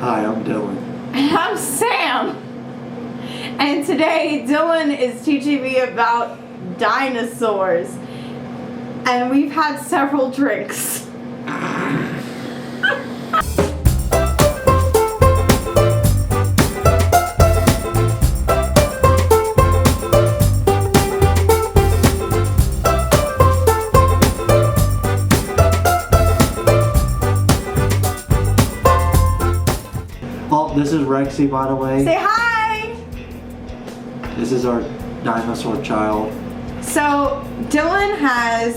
Hi, I'm Dylan. And I'm Sam. And today Dylan is teaching me about dinosaurs. And we've had several drinks. Oh, this is Rexy, by the way. Say hi! This is our dinosaur child. So, Dylan has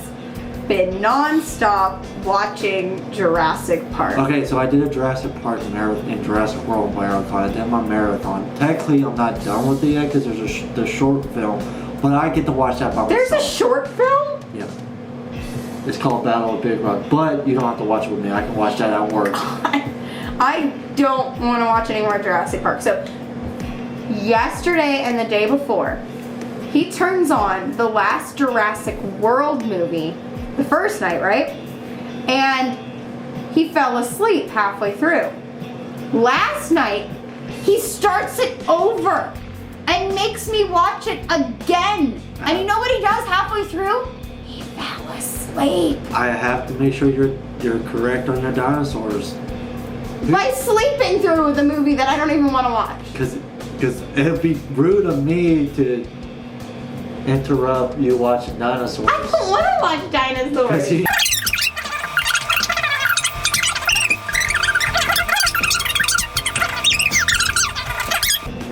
been non-stop watching Jurassic Park. Okay, so I did a Jurassic Park marathon and Jurassic World marathon. I did my marathon. Technically, I'm not done with it yet because there's the short film, but I get to watch that by myself. There's a short film? Yeah. It's called Battle of Big Rock, but you don't have to watch it with me. I can watch that at work. I don't want to watch any more Jurassic Park. So, yesterday and the day before, he turns on the last Jurassic World movie, the first night, right? And he fell asleep halfway through. Last night, he starts it over and makes me watch it again. And you know what he does halfway through? He fell asleep. I have to make sure you're correct on your dinosaurs. By sleeping through the movie that I don't even want to watch. Because it'd be rude of me to interrupt you watching dinosaurs. I don't want to watch dinosaurs.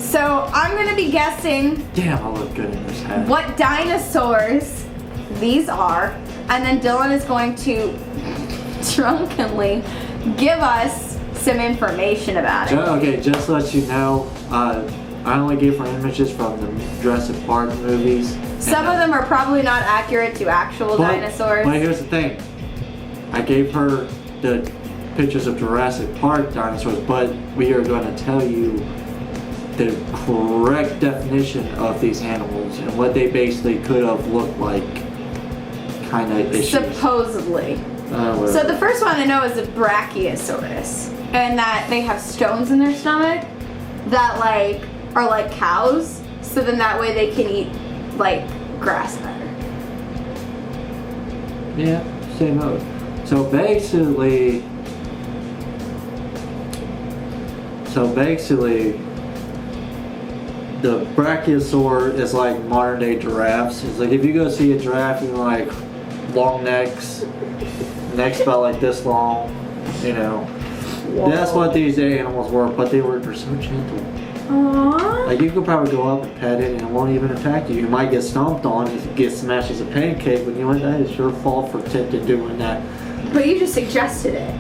So I'm going to be guessing Damn, I look good in this hat. what dinosaurs these are. And then Dylan is going to drunkenly give us some information about it. Okay, just to let you know, I only gave her images from the Jurassic Park movies. Some of them are probably not accurate to actual dinosaurs. But here's the thing. I gave her the pictures of Jurassic Park dinosaurs, but we are going to tell you the correct definition of these animals and what they basically could have looked like kind of issues. Supposedly. So the first one I know is a Brachiosaurus, and that they have stones in their stomach that like are like cows, so then that way they can eat like grass better. Yeah, same mode. So basically, the brachiosaur is like modern day giraffes. It's like if you go see a giraffe, you know, like long necks about like this long, you know. Whoa. That's what these animals were, but they're so gentle. Aww. Like you could probably go up and pet it and it won't even attack you. You might get stomped on and get smashed as a pancake, but you know what? That is your fault for doing that. But you just suggested it.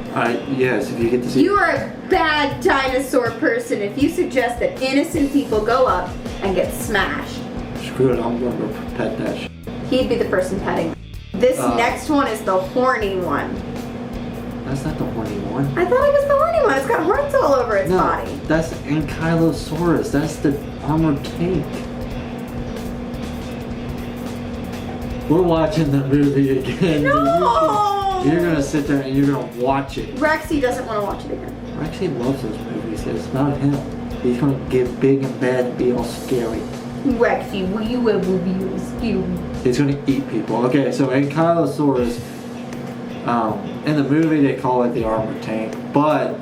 Yes, if you get to see. You are a bad dinosaur person if you suggest that innocent people go up and get smashed. Screw it, I'm going to pet that shit. He'd be the person petting. This next one is the horny one. That's not the horny one. I thought it was the horny one. It's got horns all over its body. That's Ankylosaurus. That's the armored tank. We're watching the movie again. No! You're going to sit there and you're going to watch it. Rexy doesn't want to watch it again. Rexy loves those movies. It's about him. He's going to get big and bad and be all scary. Rexy, will you ever be scary? He's going to eat people. Okay, so Ankylosaurus, in the movie they call it the armored tank, but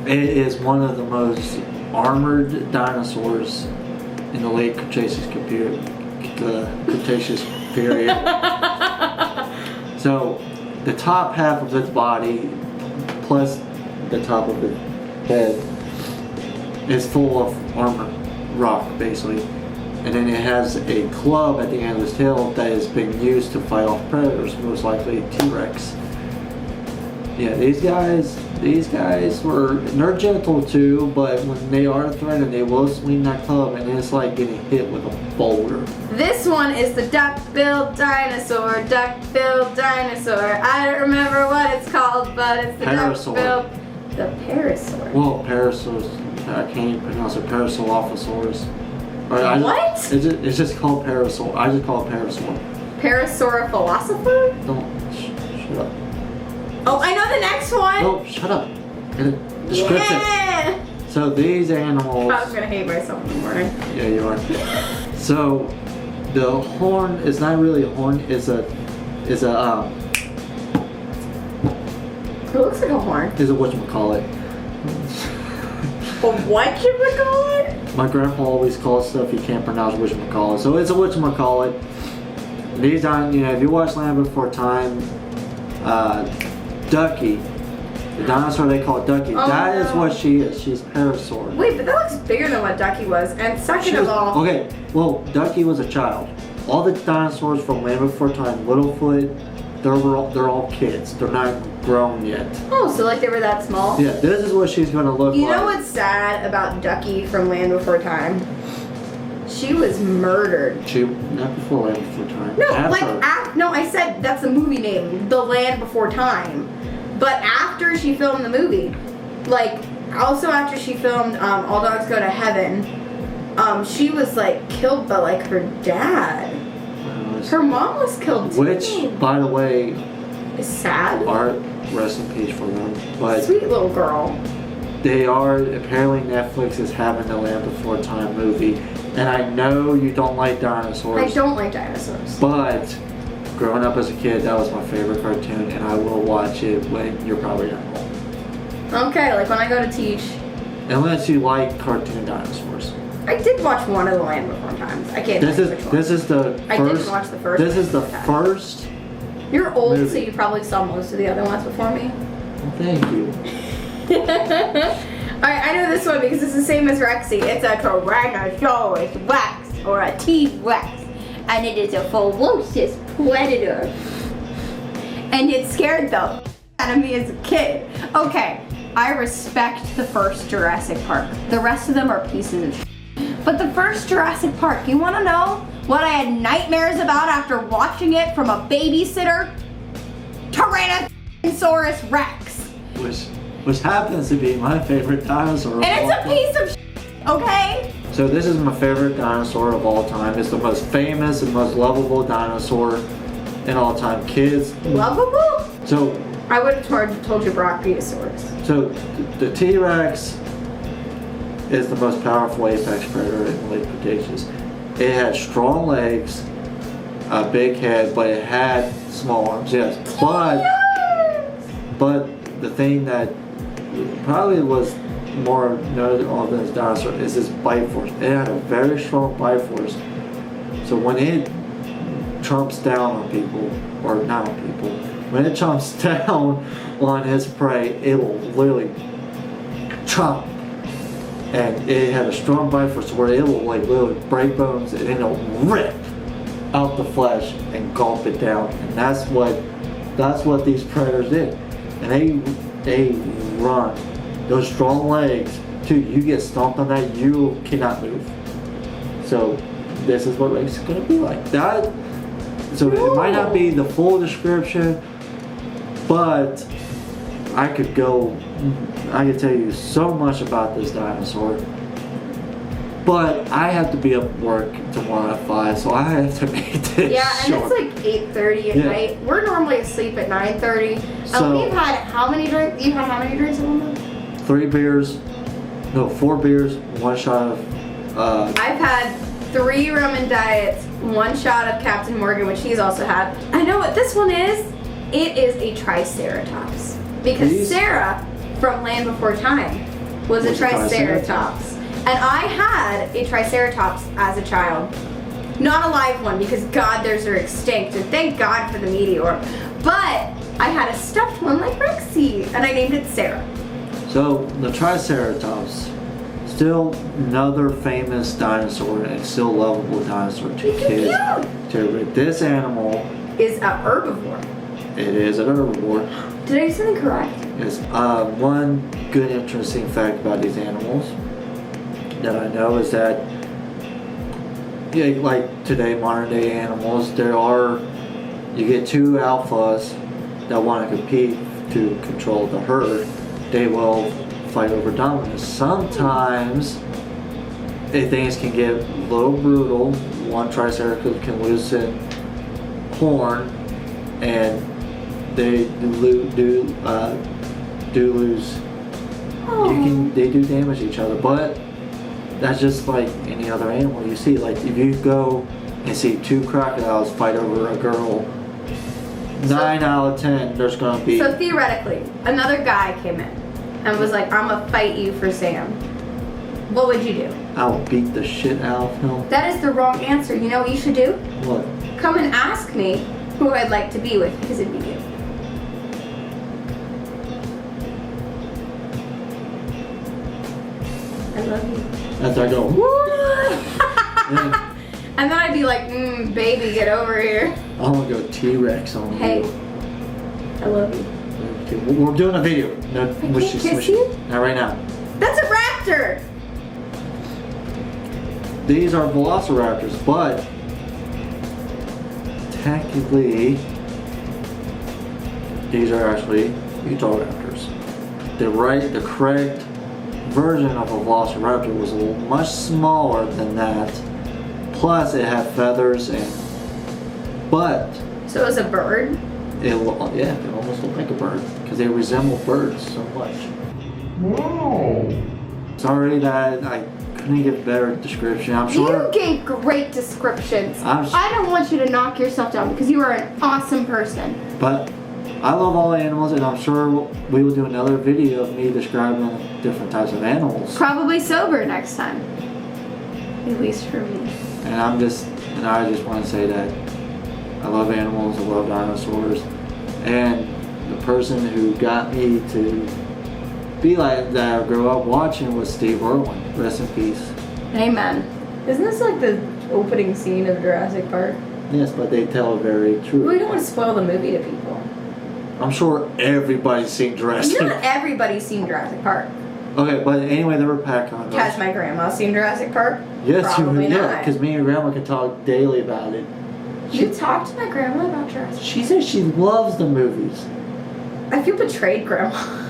it is one of the most armored dinosaurs in the late Cretaceous period. So the top half of its body plus the top of its head is full of armor, rock basically. And then it has a club at the end of its tail that is being used to fight off predators, most likely T-Rex. Yeah, these guys they're gentle too, but when they are threatened, they will swing that club, and it's like getting hit with a boulder. This one is the duck-billed dinosaur. Duck-billed dinosaur. I don't remember what it's called, but it's the duck-billed. The parasaur. Well, parasaurs. I can't even pronounce it. Parasaurolophus. What? It's just called parasaur. I just call it parasaur. Parasaurolophilosopher? Don't. Shut up. Oh, I know the next one. No, shut up. Description. Yeah! So these animals. I was gonna hate myself in the morning. Yeah, you are. So the horn is not really a horn. It's a It looks like a horn. is a whatchamacallit. A whatchamacallit? My grandpa always calls stuff he can't pronounce whatchamacallit. So it's a whatchamacallit. These aren't, if you watch Land Before Time, Ducky, the dinosaur they call Ducky, that is what she is. She's Parasaur. Wait, but that looks bigger than what Ducky was. And second of all... Okay, well, Ducky was a child. All the dinosaurs from Land Before Time, Littlefoot, they're all kids. They're not grown yet. Oh, so like they were that small? Yeah, this is what she's going to look like. You know what's sad about Ducky from Land Before Time? She was murdered. Not before Land Before Time. No, After. no, I said that's the movie name, The Land Before Time. But after she filmed the movie, also after she filmed All Dogs Go to Heaven, she was killed by her dad. Her mom was killed too. Which, by the way, is sad. Rest in peace for them. But Sweet little girl. they are, apparently Netflix is having the Land Before Time movie. And I know you don't like dinosaurs. I don't like dinosaurs. But growing up as a kid, that was my favorite cartoon, and I will watch it when you're probably not home. Okay, when I go to teach. Unless you like cartoon dinosaurs. I did watch one of the Land Before Times. I can't remember which one. This is the first. I didn't watch the first. This is the Land Before Time. first. You're old, movie. so you probably saw most of the other ones before me. Well, thank you. I know this one because it's the same as Rexy. It's a Tyrannosaurus Rex, or a T-Rex, and it is a ferocious predator. And it scared the out of me as a kid. Okay, I respect the first Jurassic Park. The rest of them are pieces of shit. But the first Jurassic Park, you wanna know what I had nightmares about after watching it from a babysitter? Tyrannosaurus Rex. Which happens to be my favorite dinosaur. And it's a piece of shit, okay? So this is my favorite dinosaur of all time. It's the most famous and most lovable dinosaur in all time. Kids. Lovable? So I would have told you Brachiosaurus. So the T-Rex is the most powerful apex predator in Lake Cretaceous. It had strong legs, a big head, but it had small arms. Yes, but the thing that probably was more notable than this dinosaur is its bite force. It had a very strong bite force. So when it chomps down on people, or not on people, when it chomps down on his prey, it will literally chomp. And it had a strong bite force where it will literally break bones and it'll rip out the flesh and gulp it down. And that's what these predators did. And they run. Those strong legs, dude, you get stomped on that, you cannot move. So this is what Rex is gonna be like. That. So it might not be the full description, but I could tell you so much about this dinosaur. But I have to be up at work tomorrow at 5, so I have to make this short. And it's 8:30 at night. We're normally asleep at 9:30. And we've had how many drinks? You've had how many drinks in one month? 4 beers, 1 shot of I've had 3 rum and diets, 1 shot of Captain Morgan, which he's also had. I know what this one is. It is a Triceratops. Because Sarah from Land Before Time was a Triceratops. And I had a Triceratops as a child. Not a live one, because God, theirs are extinct. And thank God for the meteor. But I had a stuffed one like Rexy. And I named it Sarah. So the Triceratops, still another famous dinosaur and still lovable dinosaur to kids. This animal is a herbivore. It is an herbivore. Did I do something correct? Yes. One good interesting fact about these animals that I know is that, like today, modern day animals, you get 2 alphas that want to compete to control the herd. They will fight over dominance. Sometimes things can get a little brutal. One Triceratops can loosen horn, and they do lose they do damage each other, but that's just like any other animal you see. Like if you go and see 2 crocodiles fight over a girl, 9 out of 10 there's gonna be. So theoretically, another guy came in and was like, "I'm gonna fight you for Sam." What would you do? I'll beat the shit out of him. That is the wrong answer. You know what you should do? What? Come and ask me who I'd like to be with, because it'd be you. I love you. After I go, Woo! And then I'd be like, baby, get over here. I'm gonna go T-Rex on Hey, you. I love you. Okay, we're doing a video. No, can't kiss you? Not right now. That's a raptor! These are velociraptors, but technically these are actually Utahraptors. The correct version of a velociraptor was a little much smaller than that. Plus, it had feathers but So it was a bird? it almost looked like a bird because they resemble birds so much. Wow. Sorry that I couldn't give better description. I'm sure. You gave great descriptions. I'm I don't want you to knock yourself down because you are an awesome person. But I love all animals, and I'm sure we will do another video of me describing different types of animals. Probably sober next time. At least for me. And I just want to say that I love animals, I love dinosaurs, and the person who got me to be like that or grow up watching was Steve Irwin. Rest in peace. Amen. Isn't this like the opening scene of Jurassic Park? Yes, but they tell it very true. We don't want to spoil the movie to people. I'm sure everybody's seen Jurassic. Not everybody's seen Jurassic Park. Okay, but anyway, they were packed on. Has my grandma seen Jurassic Park? Yes, Probably yeah, not. because me and Grandma can talk daily about it. You talked to my grandma about Jurassic Park? She says she loves the movies. I feel betrayed, Grandma.